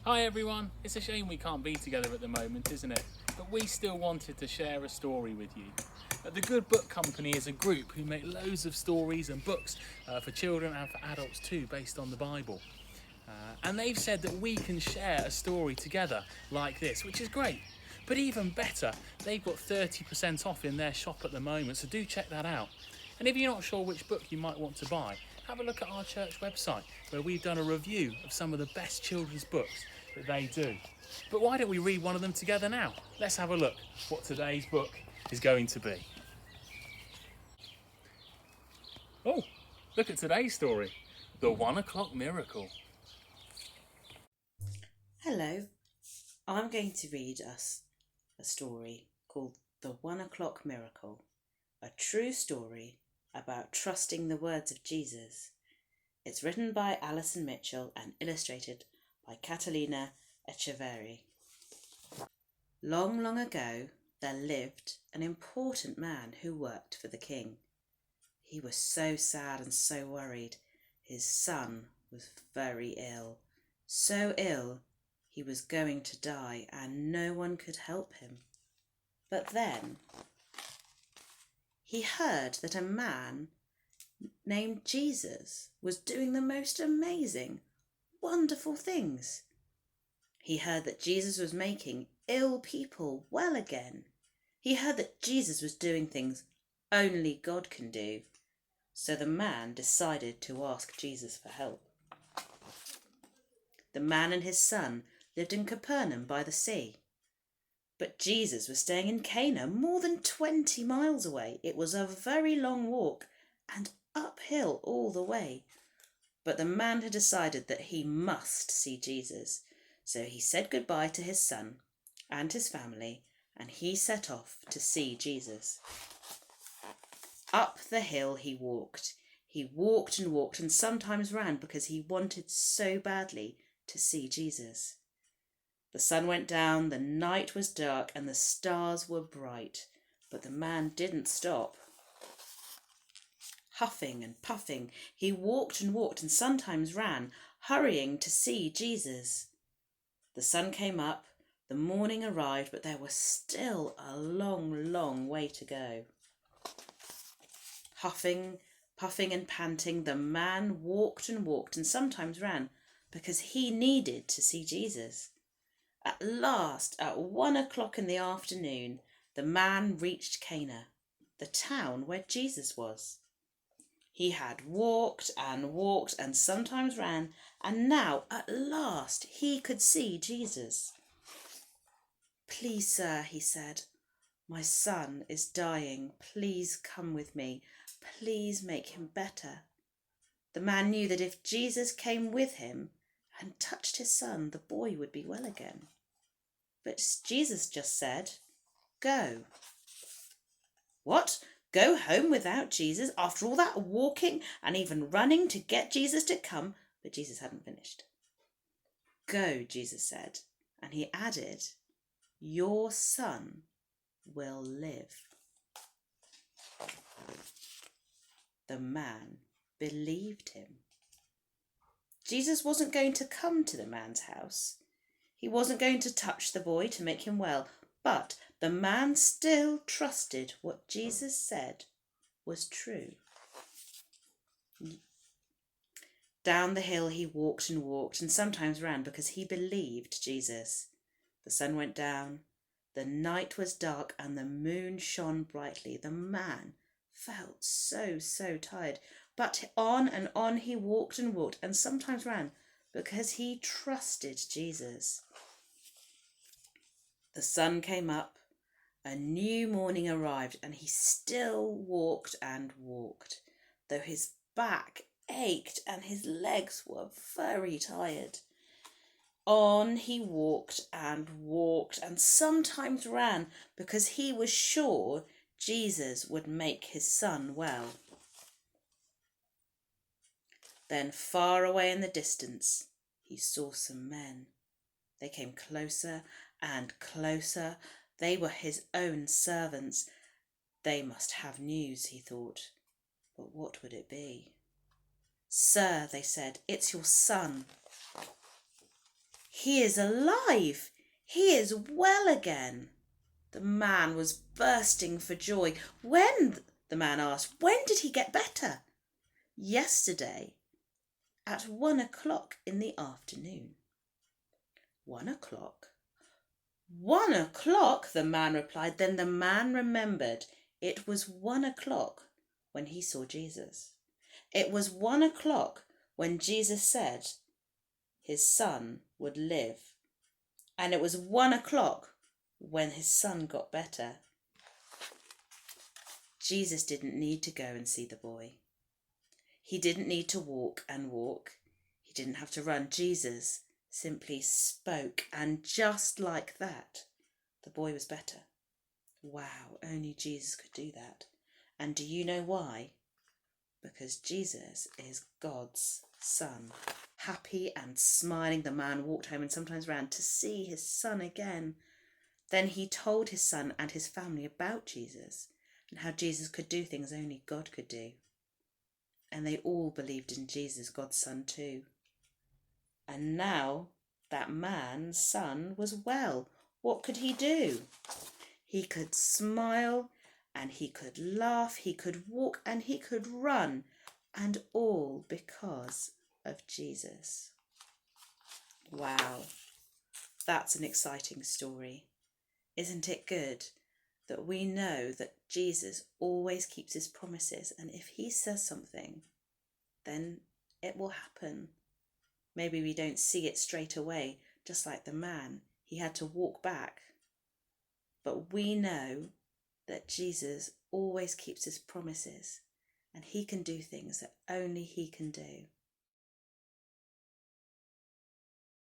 Hi everyone, it's a shame we can't be together at the moment, isn't it? But we still wanted to share a story with you. The Good Book Company is a group who make loads of stories and books for children and for adults too, based on the Bible. And they've said that we can share a story together like this, which is great. But even better, they've got 30% off in their shop at the moment, so do check that out. And if you're not sure which book you might want to buy, have a look at our church website where we've done a review of some of the best children's books that they do. But why don't we read one of them together now? Let's have a look what today's book is going to be. Oh, look at today's story, The 1 O'Clock Miracle. Hello, I'm going to read us a story called The 1 O'Clock Miracle, a true story about trusting the words of Jesus. It's written by Alison and illustrated by Catalina Echeverri. Long, long ago, there lived an important man who worked for the king. He was so sad and so worried. His son was very ill, so ill he was going to die and no one could help him. But then he heard that a man named Jesus was doing the most amazing, wonderful things. He heard that Jesus was making ill people well again. He heard that Jesus was doing things only God can do. So the man decided to ask Jesus for help. The man and his son lived in Capernaum by the sea. But Jesus was staying in Cana, more than 20 miles away. It was a very long walk and uphill all the way. But the man had decided that he must see Jesus. So he said goodbye to his son and his family, and he set off to see Jesus. Up the hill he walked. He walked and walked and sometimes ran because he wanted so badly to see Jesus. The sun went down, the night was dark, and the stars were bright, but the man didn't stop. Huffing and puffing, he walked and sometimes ran, hurrying to see Jesus. The sun came up, the morning arrived, but there was still a long, long way to go. Huffing, puffing and panting, the man walked and sometimes ran because he needed to see Jesus. At last, at 1 o'clock in the afternoon, the man reached Cana, the town where Jesus was. He had walked and sometimes ran, and now, at last, he could see Jesus. "Please, sir," he said, "my son is dying. Please come with me. Please make him better." The man knew that if Jesus came with him and touched his son, the boy would be well again. But Jesus just said, "Go." What? Go home without Jesus after all that walking and even running to get Jesus to come? But Jesus hadn't finished. "Go," Jesus said, and he added, "Your son will live." The man believed him. Jesus wasn't going to come to the man's house. He wasn't going to touch the boy to make him well, but the man still trusted what Jesus said was true. Down the hill he walked and sometimes ran because he believed Jesus. The sun went down, the night was dark, and the moon shone brightly. The man felt so tired, but on and on he walked and sometimes ran because he trusted Jesus. The sun came up, a new morning arrived, and he still walked and walked, though his back ached and his legs were very tired. On he walked and sometimes ran because he was sure Jesus would make his son well. Then far away in the distance, he saw some men. They came closer and closer. They were his own servants. They must have news, he thought. But what would it be? "Sir," they said, "it's your son. He is alive. He is well again. The man was bursting for joy. When, the man asked, when did he get better? Yesterday, at 1 o'clock in the afternoon. 1 o'clock? 1 o'clock, the man replied. Then the man remembered it was 1 o'clock when he saw Jesus. It was 1 o'clock when Jesus said his son would live. And it was 1 o'clock when his son got better. Jesus didn't need to go and see the boy. He didn't need to walk and walk. He didn't have to run. Jesus simply spoke, and just like that, the boy was better. Wow, only Jesus could do that. And do you know why? Because Jesus is God's son. Happy and smiling, the man walked home and sometimes ran to see his son again. Then he told his son and his family about Jesus and how Jesus could do things only God could do. And they all believed in Jesus, God's son too. And now that man's son was well. What could he do? He could smile and he could laugh, he could walk and he could run, and all because of Jesus. Wow, that's an exciting story. Isn't it good that we know that Jesus always keeps his promises, and if he says something, then it will happen. Maybe we don't see it straight away, just like the man. He had to walk back. But we know that Jesus always keeps his promises, and he can do things that only he can do.